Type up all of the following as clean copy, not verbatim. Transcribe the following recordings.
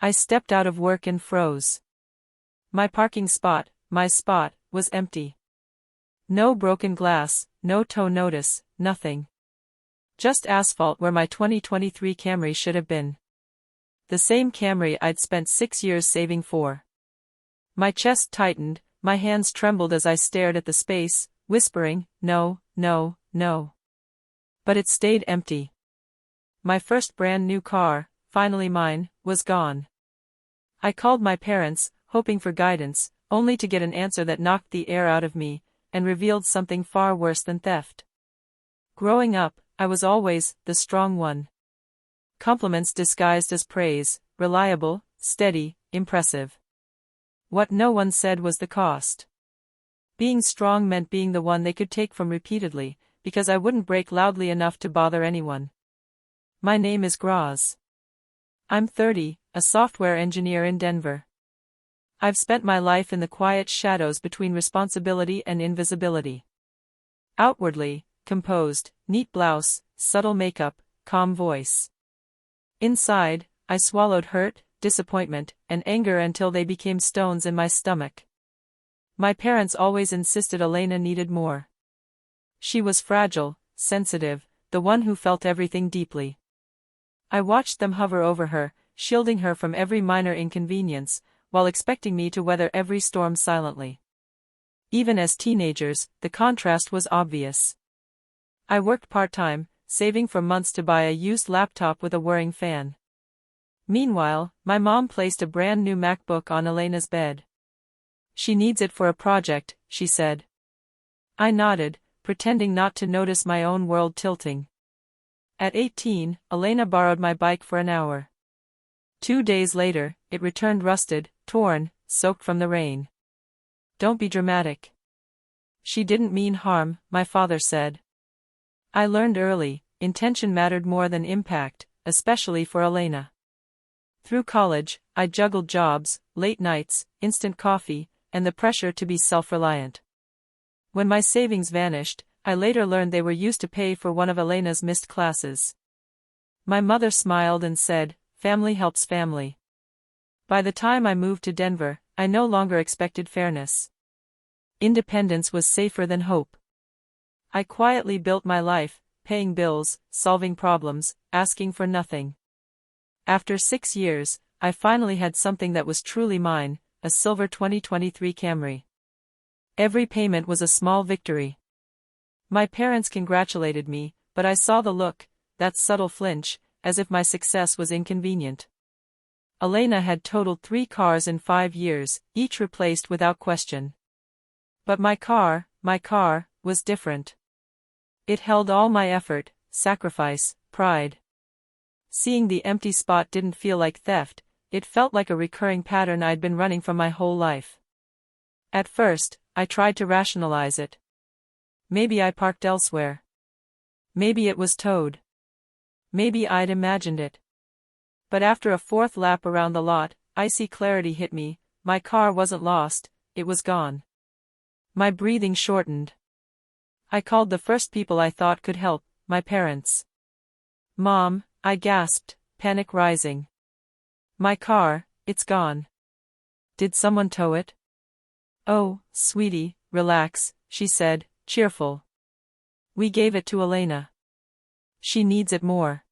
I stepped out of work and froze. My parking spot, my spot, was empty. No broken glass, no tow notice, nothing. Just asphalt where my 2023 Camry should have been. The same Camry I'd spent 6 years saving for. My chest tightened, my hands trembled as I stared at the space, whispering, no, no, no. But it stayed empty. My first brand new car, finally mine, was gone. I called my parents, hoping for guidance, only to get an answer that knocked the air out of me, and revealed something far worse than theft. Growing up, I was always the strong one. Compliments disguised as praise, reliable, steady, impressive. What no one said was the cost. Being strong meant being the one they could take from repeatedly, because I wouldn't break loudly enough to bother anyone. My name is Graas. I'm 30, a software engineer in Denver. I've spent my life in the quiet shadows between responsibility and invisibility. Outwardly, composed, neat blouse, subtle makeup, calm voice. Inside, I swallowed hurt, disappointment, and anger until they became stones in my stomach. My parents always insisted Elena needed more. She was fragile, sensitive, the one who felt everything deeply. I watched them hover over her, shielding her from every minor inconvenience, while expecting me to weather every storm silently. Even as teenagers, the contrast was obvious. I worked part-time, saving for months to buy a used laptop with a whirring fan. Meanwhile, my mom placed a brand new MacBook on Elena's bed. She needs it for a project, she said. I nodded, pretending not to notice my own world tilting. At 18, Elena borrowed my bike for an hour. 2 days later, it returned rusted, torn, soaked from the rain. Don't be dramatic. She didn't mean harm, my father said. I learned early, intention mattered more than impact, especially for Elena. Through college, I juggled jobs, late nights, instant coffee, and the pressure to be self-reliant. When my savings vanished, I later learned they were used to pay for one of Elena's missed classes. My mother smiled and said, "Family helps family." By the time I moved to Denver, I no longer expected fairness. Independence was safer than hope. I quietly built my life, paying bills, solving problems, asking for nothing. After 6 years, I finally had something that was truly mine, a silver 2023 Camry. Every payment was a small victory. My parents congratulated me, but I saw the look, that subtle flinch, as if my success was inconvenient. Elena had totaled 3 cars in 5 years, each replaced without question. But my car, was different. It held all my effort, sacrifice, pride. Seeing the empty spot didn't feel like theft, it felt like a recurring pattern I'd been running from my whole life. At first, I tried to rationalize it. Maybe I parked elsewhere. Maybe it was towed. Maybe I'd imagined it. But after a 4th lap around the lot, icy clarity hit me. My car wasn't lost, it was gone. My breathing shortened. I called the first people I thought could help, my parents. "Mom," I gasped, panic rising. "My car, it's gone. Did someone tow it?" "Oh, sweetie, relax," she said, cheerful. "We gave it to Elena. She needs it more."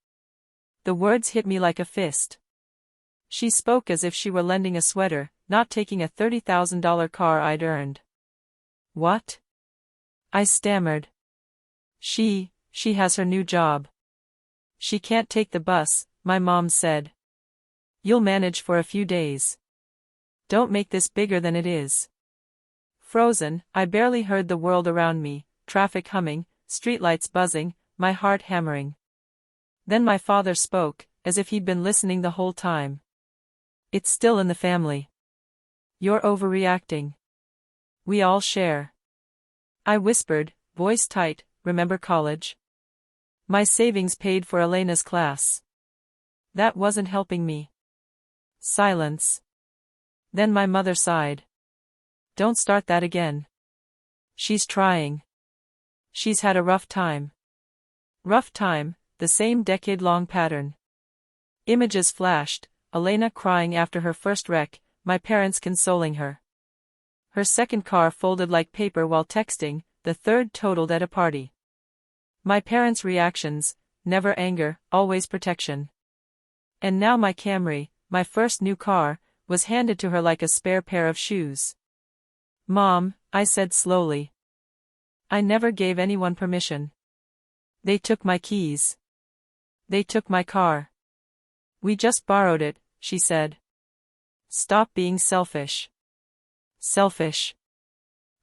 The words hit me like a fist. She spoke as if she were lending a sweater, not taking a $30,000 car I'd earned. "What?" I stammered. She has her new job. She can't take the bus," my mom said. "You'll manage for a few days. Don't make this bigger than it is." Frozen, I barely heard the world around me, traffic humming, streetlights buzzing, my heart hammering. Then my father spoke, as if he'd been listening the whole time. "It's still in the family. You're overreacting. We all share." I whispered, voice tight, "Remember college? My savings paid for Elena's class." That wasn't helping me. Silence. Then my mother sighed. "Don't start that again. She's trying. She's had a rough time." Rough time, the same decade-long pattern. Images flashed, Elena crying after her first wreck, my parents consoling her. Her second car folded like paper while texting, the third totaled at a party. My parents' reactions, never anger, always protection. And now my Camry, my first new car, was handed to her like a spare pair of shoes. "Mom," I said slowly. "I never gave anyone permission. They took my keys. They took my car. We just borrowed it," she said. "Stop being selfish." Selfish.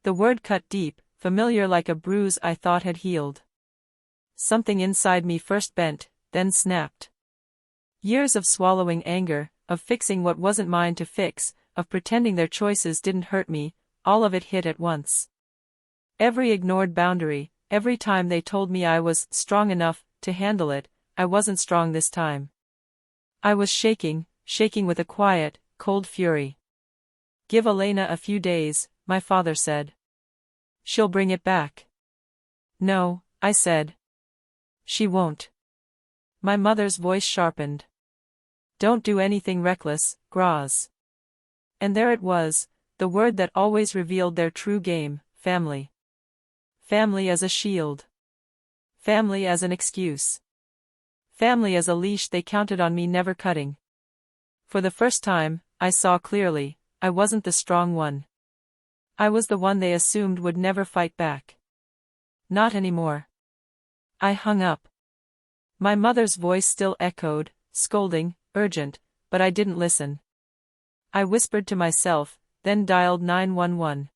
The word cut deep, familiar like a bruise I thought had healed. Something inside me first bent, then snapped. Years of swallowing anger, of fixing what wasn't mine to fix, of pretending their choices didn't hurt me, all of it hit at once. Every ignored boundary, every time they told me I was strong enough to handle it, I wasn't strong this time. I was shaking with a quiet, cold fury. "Give Elena a few days," my father said. "She'll bring it back." "No," I said. "She won't." My mother's voice sharpened. "Don't do anything reckless, Graas." And there it was, the word that always revealed their true game: family. Family as a shield. Family as an excuse. Family as a leash they counted on me never cutting. For the first time, I saw clearly, I wasn't the strong one. I was the one they assumed would never fight back. Not anymore. I hung up. My mother's voice still echoed, scolding, urgent, but I didn't listen. I whispered to myself, then dialed 911.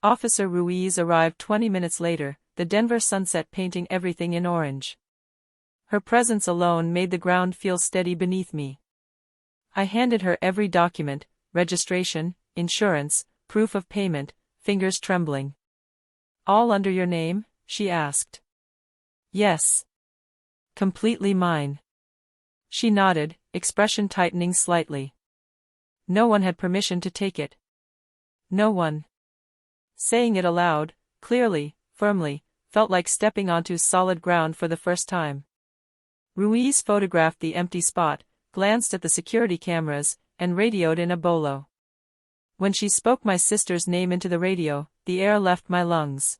Officer Ruiz arrived 20 minutes later, the Denver sunset painting everything in orange. Her presence alone made the ground feel steady beneath me. I handed her every document: registration, insurance, proof of payment, fingers trembling. "All under your name?" she asked. "Yes. Completely mine." She nodded, expression tightening slightly. No one had permission to take it. No one. Saying it aloud, clearly, firmly, felt like stepping onto solid ground for the first time. Ruiz photographed the empty spot, glanced at the security cameras, and radioed in a bolo. When she spoke my sister's name into the radio, the air left my lungs.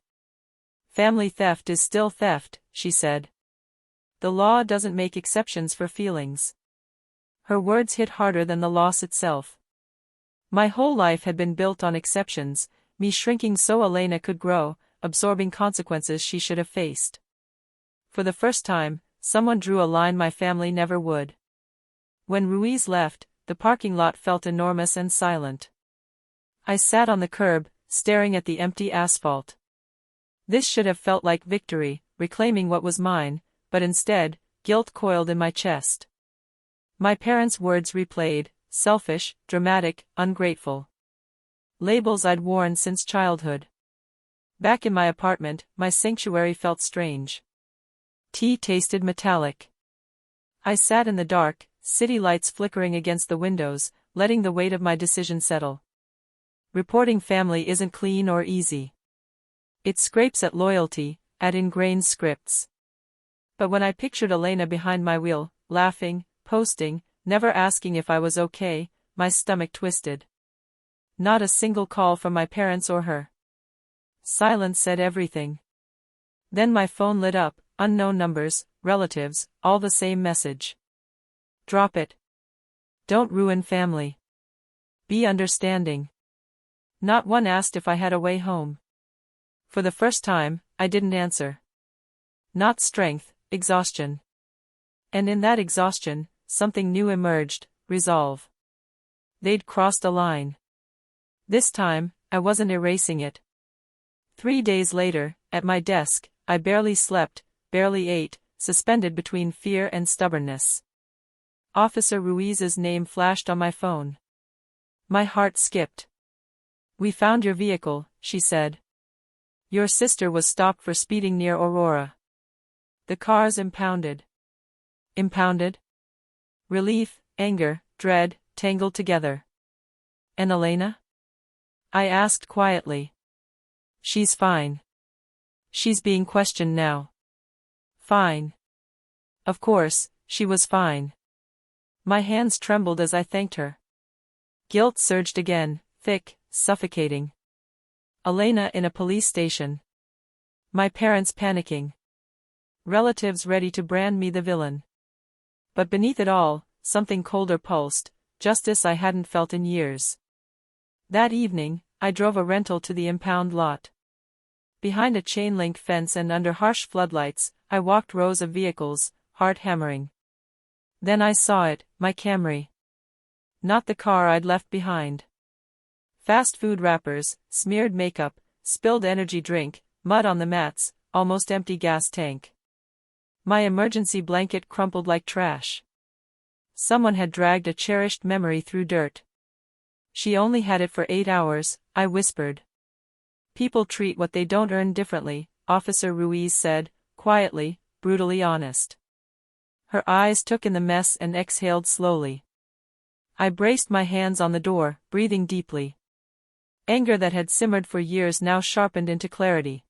"Family theft is still theft," she said. "The law doesn't make exceptions for feelings." Her words hit harder than the loss itself. My whole life had been built on exceptions, me shrinking so Elena could grow, absorbing consequences she should have faced. For the first time, someone drew a line my family never would. When Ruiz left, the parking lot felt enormous and silent. I sat on the curb, staring at the empty asphalt. This should have felt like victory, reclaiming what was mine, but instead, guilt coiled in my chest. My parents' words replayed: selfish, dramatic, ungrateful. Labels I'd worn since childhood. Back in my apartment, my sanctuary felt strange. Tea tasted metallic. I sat in the dark, city lights flickering against the windows, letting the weight of my decision settle. Reporting family isn't clean or easy. It scrapes at loyalty, at ingrained scripts. But when I pictured Elena behind my wheel, laughing, posting, never asking if I was okay, my stomach twisted. Not a single call from my parents or her. Silence said everything. Then my phone lit up, unknown numbers, relatives, all the same message. "Drop it. Don't ruin family. Be understanding." Not one asked if I had a way home. For the first time, I didn't answer. Not strength, exhaustion. And in that exhaustion, something new emerged: resolve. They'd crossed a line. This time, I wasn't erasing it. 3 days later, at my desk, I barely slept, barely ate, suspended between fear and stubbornness. Officer Ruiz's name flashed on my phone. My heart skipped. "We found your vehicle," she said. "Your sister was stopped for speeding near Aurora. The car's impounded." Impounded? Relief, anger, dread, tangled together. "And Elena?" I asked quietly. "She's fine. She's being questioned now." Fine. Of course, she was fine. My hands trembled as I thanked her. Guilt surged again, thick, suffocating. Elena in a police station. My parents panicking. Relatives ready to brand me the villain. But beneath it all, something colder pulsed, justice I hadn't felt in years. That evening, I drove a rental to the impound lot. Behind a chain-link fence and under harsh floodlights, I walked rows of vehicles, heart hammering. Then I saw it, my Camry. Not the car I'd left behind. Fast food wrappers, smeared makeup, spilled energy drink, mud on the mats, almost empty gas tank. My emergency blanket crumpled like trash. Someone had dragged a cherished memory through dirt. She only had it for 8 hours, I whispered. People treat what they don't earn differently, Officer Ruiz said, quietly, brutally honest. Her eyes took in the mess and exhaled slowly. I braced my hands on the door, breathing deeply. Anger that had simmered for years now sharpened into clarity.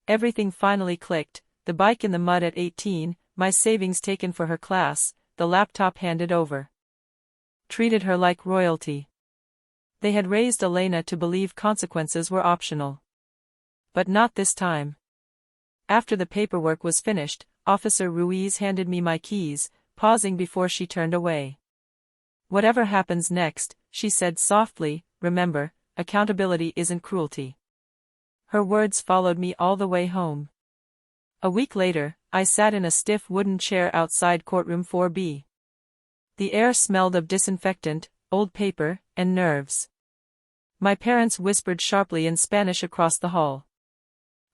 Everything finally clicked, the bike in the mud at 18, my savings taken for her class, the laptop handed over. Treated her like royalty. They had raised Elena to believe consequences were optional. But not this time. After the paperwork was finished, Officer Ruiz handed me my keys, pausing before she turned away. Whatever happens next, she said softly, remember, accountability isn't cruelty. Her words followed me all the way home. A week later, I sat in a stiff wooden chair outside courtroom 4B. The air smelled of disinfectant, old paper, and nerves. My parents whispered sharply in Spanish across the hall.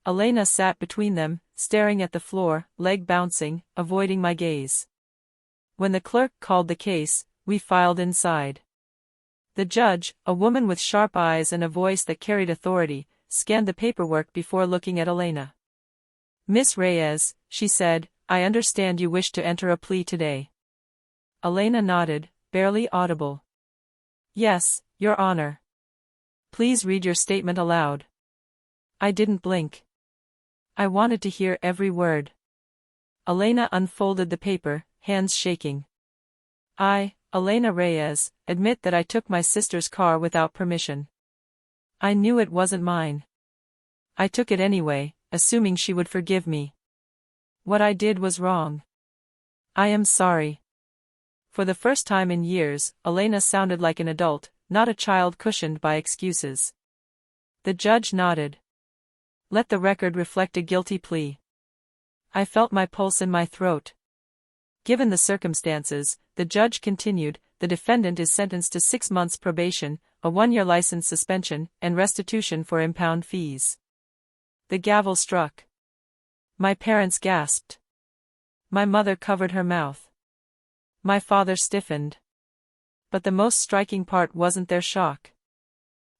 Elena sat between them, staring at the floor, leg bouncing, avoiding my gaze. When the clerk called the case, we filed inside. The judge, a woman with sharp eyes and a voice that carried authority, scanned the paperwork before looking at Elena. Miss Reyes, she said, I understand you wish to enter a plea today. Elena nodded, barely audible. Yes, Your Honor. Please read your statement aloud. I didn't blink. I wanted to hear every word. Elena unfolded the paper, hands shaking. I, Elena Reyes, admit that I took my sister's car without permission. I knew it wasn't mine. I took it anyway, assuming she would forgive me. What I did was wrong. I am sorry. For the first time in years, Elena sounded like an adult, not a child cushioned by excuses. The judge nodded. Let the record reflect a guilty plea. I felt my pulse in my throat. Given the circumstances, the judge continued, the defendant is sentenced to 6 months probation, a 1-year license suspension, and restitution for impound fees. The gavel struck. My parents gasped. My mother covered her mouth. My father stiffened. But the most striking part wasn't their shock.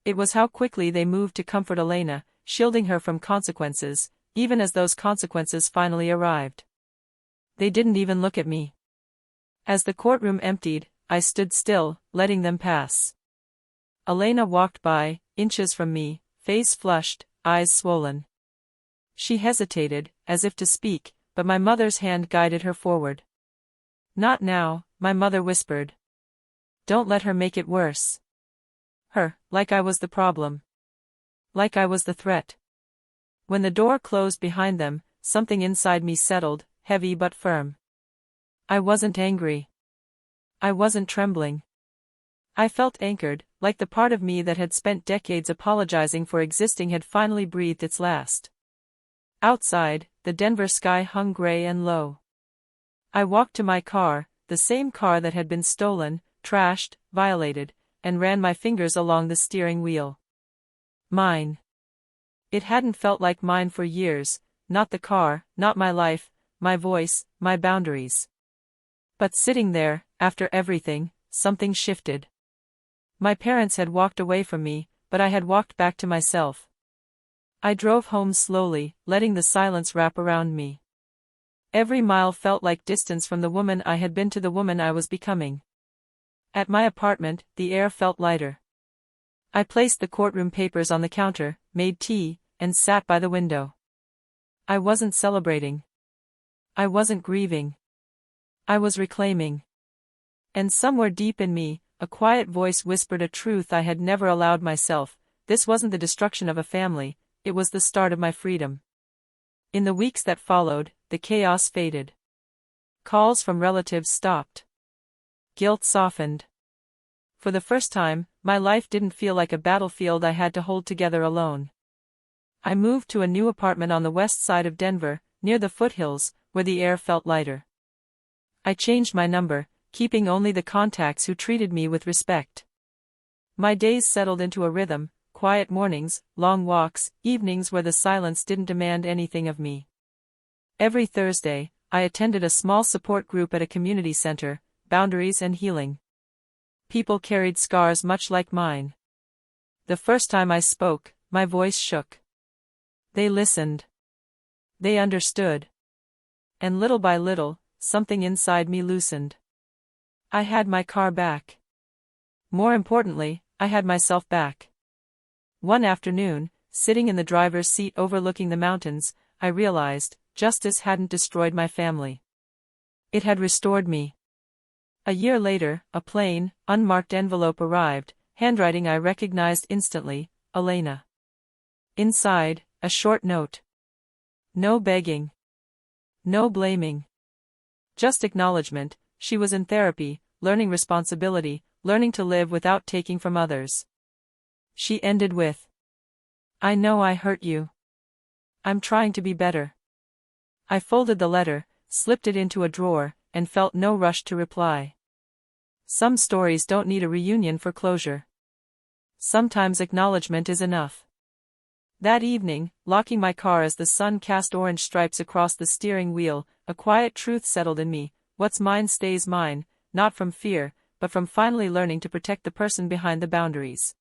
It was how quickly they moved to comfort Elena, shielding her from consequences, even as those consequences finally arrived. They didn't even look at me. As the courtroom emptied, I stood still, letting them pass. Elena walked by, inches from me, face flushed, eyes swollen. She hesitated, as if to speak, but my mother's hand guided her forward. Not now, my mother whispered. Don't let her make it worse. Her, like I was the problem. Like I was the threat. When the door closed behind them, something inside me settled, heavy but firm. I wasn't angry. I wasn't trembling. I felt anchored, like the part of me that had spent decades apologizing for existing had finally breathed its last. Outside, the Denver sky hung gray and low. I walked to my car, the same car that had been stolen, trashed, violated, and ran my fingers along the steering wheel. Mine. It hadn't felt like mine for years, not the car, not my life, my voice, my boundaries. But sitting there, after everything, something shifted. My parents had walked away from me, but I had walked back to myself. I drove home slowly, letting the silence wrap around me. Every mile felt like distance from the woman I had been to the woman I was becoming. At my apartment, the air felt lighter. I placed the courtroom papers on the counter, made tea, and sat by the window. I wasn't celebrating. I wasn't grieving. I was reclaiming. And somewhere deep in me, a quiet voice whispered a truth I had never allowed myself: this wasn't the destruction of a family, it was the start of my freedom. In the weeks that followed, the chaos faded. Calls from relatives stopped. Guilt softened. For the first time, my life didn't feel like a battlefield I had to hold together alone. I moved to a new apartment on the west side of Denver, near the foothills, where the air felt lighter. I changed my number, keeping only the contacts who treated me with respect. My days settled into a rhythm: quiet mornings, long walks, evenings where the silence didn't demand anything of me. Every Thursday, I attended a small support group at a community center: Boundaries and Healing. People carried scars much like mine. The first time I spoke, my voice shook. They listened. They understood. And little by little, something inside me loosened. I had my car back. More importantly, I had myself back. One afternoon, sitting in the driver's seat overlooking the mountains, I realized justice hadn't destroyed my family. It had restored me. A year later, a plain, unmarked envelope arrived, handwriting I recognized instantly: Elena. Inside, a short note. No begging. No blaming. Just acknowledgement: she was in therapy, learning responsibility, learning to live without taking from others. She ended with, "I know I hurt you. I'm trying to be better." I folded the letter, slipped it into a drawer, and felt no rush to reply. Some stories don't need a reunion for closure. Sometimes acknowledgement is enough. That evening, locking my car as the sun cast orange stripes across the steering wheel, a quiet truth settled in me: what's mine stays mine, not from fear, but from finally learning to protect the person behind the boundaries.